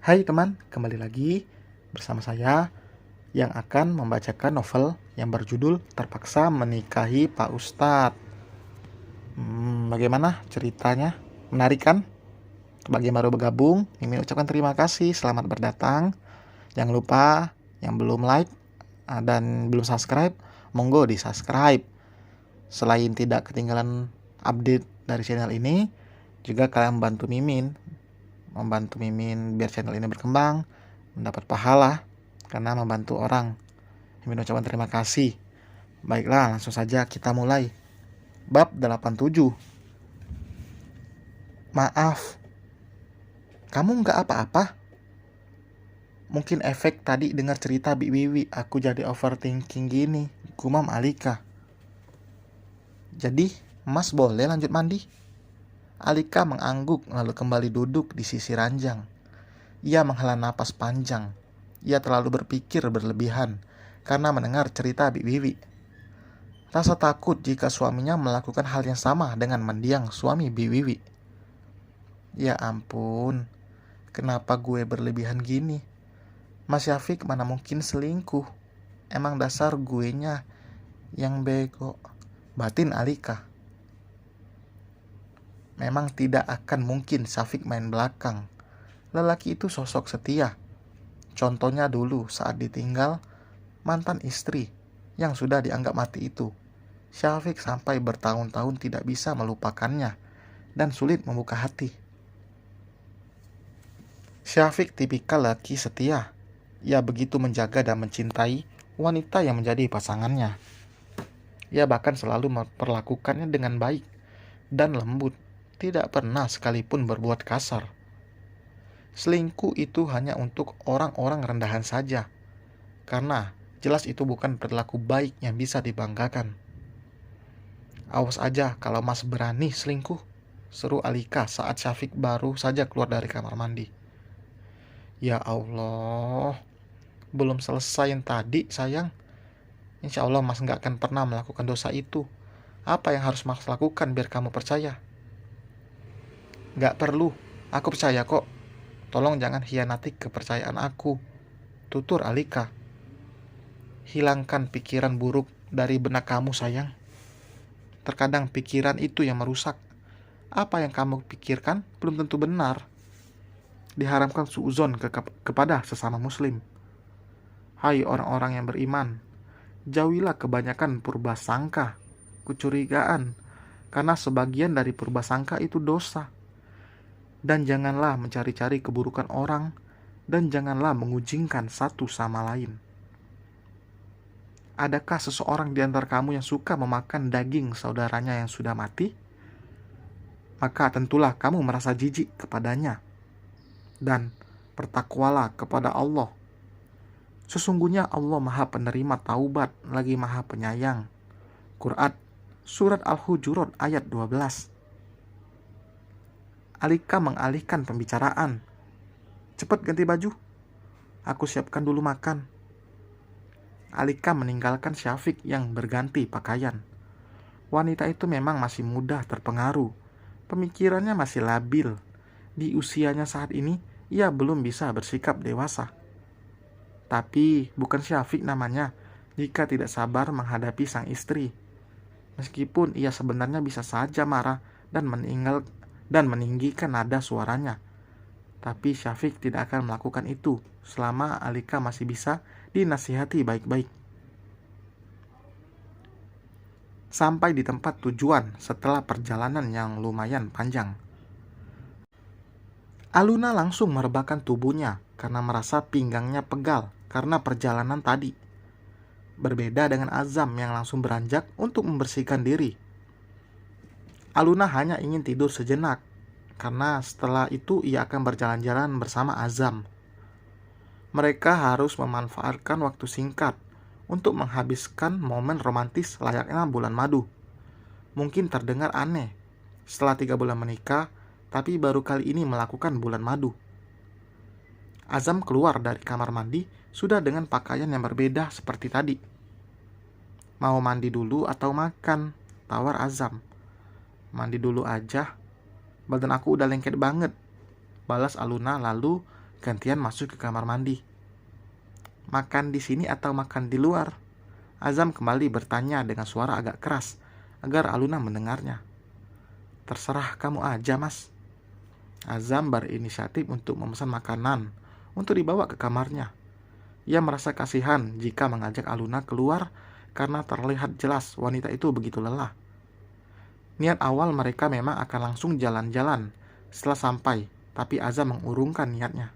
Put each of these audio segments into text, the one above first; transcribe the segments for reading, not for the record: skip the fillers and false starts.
Hai teman, kembali lagi bersama saya yang akan membacakan novel yang berjudul Terpaksa Menikahi Pak Ustadz. Bagaimana ceritanya? Menarik kan? Bagi yang baru bergabung, Mimin ucapkan terima kasih, selamat berdatang. Jangan lupa yang belum like dan belum subscribe, monggo di subscribe. Selain tidak ketinggalan update dari channel ini, juga kalian membantu Mimin biar channel ini berkembang, mendapat pahala karena membantu orang. Mimin ucapkan terima kasih. Baiklah, langsung saja kita mulai. Bab 87. Maaf, kamu nggak apa-apa? Mungkin efek tadi dengar cerita Bi Wiwi, aku jadi overthinking gini, gumam Alika. Jadi, Mas boleh lanjut mandi? Alika mengangguk lalu kembali duduk di sisi ranjang. Ia menghela napas panjang. Ia terlalu berpikir berlebihan karena mendengar cerita Bi Wiwi. Rasa takut jika suaminya melakukan hal yang sama dengan mendiang suami Bi Wiwi. Ya ampun, kenapa gue berlebihan gini? Mas Syafiq mana mungkin selingkuh? Emang dasar guenya yang bego. Batin Alika. Memang tidak akan mungkin Syafiq main belakang. Lelaki itu sosok setia. Contohnya dulu saat ditinggal mantan istri yang sudah dianggap mati itu. Syafiq sampai bertahun-tahun tidak bisa melupakannya dan sulit membuka hati. Syafiq tipikal laki setia. Ia begitu menjaga dan mencintai wanita yang menjadi pasangannya. Ia bahkan selalu memperlakukannya dengan baik dan lembut, tidak pernah sekalipun berbuat kasar. Selingkuh itu hanya untuk orang-orang rendahan saja, karena jelas itu bukan perilaku baik yang bisa dibanggakan. Awas aja kalau Mas berani selingkuh, seru Alika saat Syafiq baru saja keluar dari kamar mandi. Ya Allah, belum selesai yang tadi sayang. Insya Allah Mas gak akan pernah melakukan dosa itu. Apa yang harus Mas lakukan biar kamu percaya? Gak perlu, aku percaya kok. Tolong jangan hianati kepercayaan aku, tutur Alika. Hilangkan pikiran buruk dari benak kamu sayang. Terkadang pikiran itu yang merusak. Apa yang kamu pikirkan belum tentu benar. Diharamkan suuzon kepada sesama muslim. Hai orang-orang yang beriman, jauhilah kebanyakan purbasangka, kecurigaan, karena sebagian dari purbasangka itu dosa. Dan janganlah mencari-cari keburukan orang, dan janganlah mengujingkan satu sama lain. Adakah seseorang di antara kamu yang suka memakan daging saudaranya yang sudah mati? Maka tentulah kamu merasa jijik kepadanya. Dan bertakwalah kepada Allah. Sesungguhnya Allah Maha Penerima Taubat lagi Maha Penyayang. Quran Surat Al-Hujurat ayat 12. Alika mengalihkan pembicaraan. Cepat ganti baju. Aku siapkan dulu makan. Alika meninggalkan Syafiq yang berganti pakaian. Wanita itu memang masih mudah terpengaruh. Pemikirannya masih labil. Di usianya saat ini, ia belum bisa bersikap dewasa. Tapi bukan Syafiq namanya jika tidak sabar menghadapi sang istri. Meskipun ia sebenarnya bisa saja marah dan meninggikan nada suaranya. Tapi Syafiq tidak akan melakukan itu selama Alika masih bisa dinasihati baik-baik. Sampai di tempat tujuan setelah perjalanan yang lumayan panjang. Aluna langsung merebahkan tubuhnya karena merasa pinggangnya pegal karena perjalanan tadi. Berbeda dengan Azam yang langsung beranjak untuk membersihkan diri. Aluna hanya ingin tidur sejenak, karena setelah itu ia akan berjalan-jalan bersama Azam. Mereka harus memanfaatkan waktu singkat untuk menghabiskan momen romantis layaknya bulan madu. Mungkin terdengar aneh, setelah 3 bulan menikah, tapi baru kali ini melakukan bulan madu. Azam keluar dari kamar mandi sudah dengan pakaian yang berbeda seperti tadi. Mau mandi dulu atau makan? Tawar Azam. Mandi dulu aja. Badan aku udah lengket banget, balas Aluna lalu gantian masuk ke kamar mandi. Makan di sini atau makan di luar? Azam kembali bertanya dengan suara agak keras agar Aluna mendengarnya. Terserah kamu aja, Mas. Azam berinisiatif untuk memesan makanan untuk dibawa ke kamarnya. Ia merasa kasihan jika mengajak Aluna keluar karena terlihat jelas wanita itu begitu lelah. Niat awal mereka memang akan langsung jalan-jalan setelah sampai, tapi Azam mengurungkan niatnya.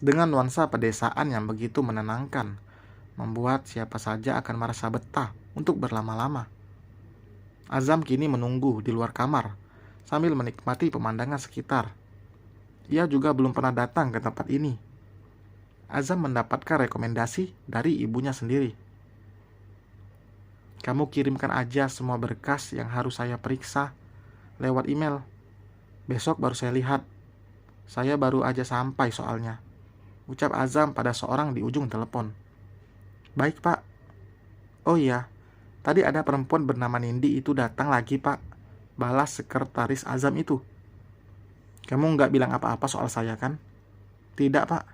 Dengan nuansa pedesaan yang begitu menenangkan, membuat siapa saja akan merasa betah untuk berlama-lama. Azam kini menunggu di luar kamar sambil menikmati pemandangan sekitar. Ia juga belum pernah datang ke tempat ini. Azam mendapatkan rekomendasi dari ibunya sendiri. Kamu kirimkan aja semua berkas yang harus saya periksa lewat email. Besok baru saya lihat. Saya baru aja sampai soalnya, ucap Azam pada seorang di ujung telepon. Baik, Pak. Oh iya, tadi ada perempuan bernama Nindi itu datang lagi, Pak. Balas sekretaris Azam itu. Kamu nggak bilang apa-apa soal saya kan? Tidak, Pak.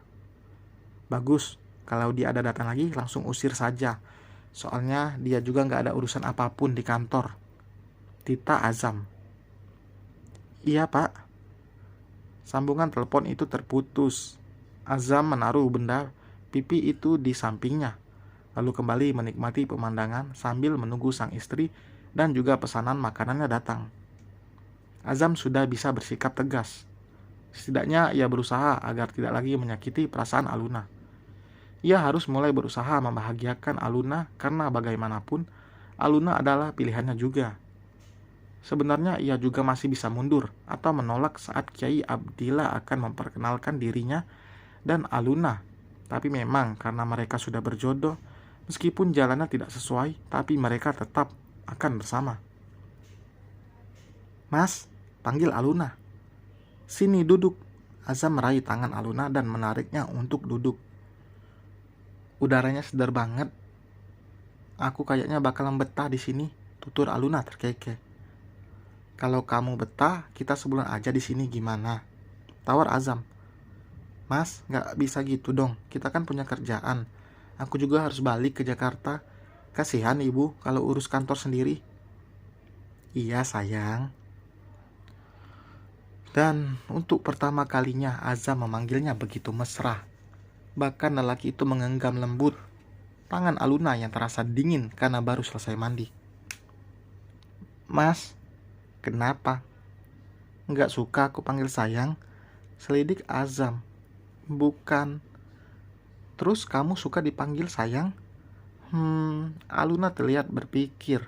Bagus, kalau dia ada datang lagi langsung usir saja. Soalnya dia juga nggak ada urusan apapun di kantor. Tita Azam. Iya, Pak. Sambungan telepon itu terputus. Azam menaruh benda pipi itu di sampingnya, lalu kembali menikmati pemandangan sambil menunggu sang istri dan juga pesanan makanannya datang. Azam sudah bisa bersikap tegas. Setidaknya ia berusaha agar tidak lagi menyakiti perasaan Aluna. Ia harus mulai berusaha membahagiakan Aluna karena bagaimanapun Aluna adalah pilihannya juga. Sebenarnya ia juga masih bisa mundur atau menolak saat Kiai Abdillah akan memperkenalkan dirinya dan Aluna. Tapi memang karena mereka sudah berjodoh, meskipun jalannya tidak sesuai, tapi mereka tetap akan bersama. Mas, panggil Aluna. Sini duduk. Azam meraih tangan Aluna dan menariknya untuk duduk. Udaranya segar banget. Aku kayaknya bakalan betah di sini, tutur Aluna terkekeh. Kalau kamu betah, kita sebulan aja di sini gimana? Tawar Azam. Mas, nggak bisa gitu dong. Kita kan punya kerjaan. Aku juga harus balik ke Jakarta. Kasihan ibu kalau urus kantor sendiri. Iya sayang. Dan untuk pertama kalinya Azam memanggilnya begitu mesra. Bahkan lelaki itu menggenggam lembut tangan Aluna yang terasa dingin karena baru selesai mandi. Mas, kenapa? Nggak suka aku panggil sayang? Selidik Azam. Bukan. Terus kamu suka dipanggil sayang? Aluna terlihat berpikir.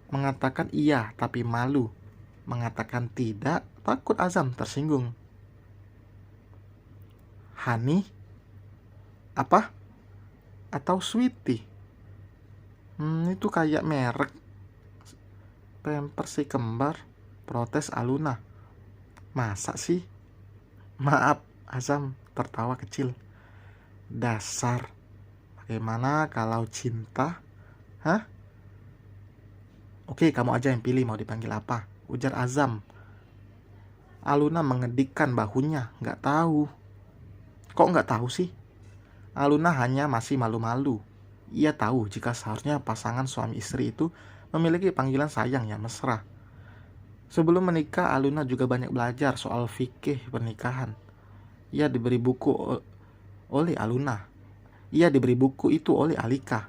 Mengatakan iya tapi malu. Mengatakan tidak, takut Azam tersinggung. Hani? Apa? Atau Sweetie? Itu kayak merek Pampers si kembar, protes Aluna. Masa sih? Maaf, Azam tertawa kecil. Dasar. Bagaimana kalau cinta? Hah? Oke, kamu aja yang pilih mau dipanggil apa, ujar Azam. Aluna mengedikkan bahunya, nggak tahu. Kok nggak tahu sih? Aluna hanya masih malu-malu. Ia tahu jika seharusnya pasangan suami istri itu memiliki panggilan sayang yang mesra. Sebelum menikah, Aluna juga banyak belajar soal fikih pernikahan. Ia diberi buku oleh Aluna. Ia diberi buku itu oleh Alika.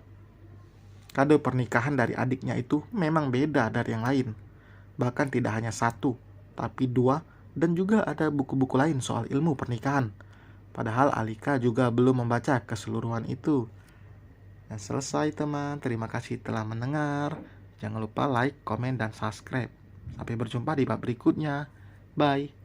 Kado pernikahan dari adiknya itu memang beda dari yang lain. Bahkan tidak hanya satu, tapi dua, dan juga ada buku-buku lain soal ilmu pernikahan. Padahal Alika juga belum membaca keseluruhan itu. Nah, selesai teman, terima kasih telah mendengar. Jangan lupa like, komen, dan subscribe. Sampai berjumpa di bab berikutnya. Bye.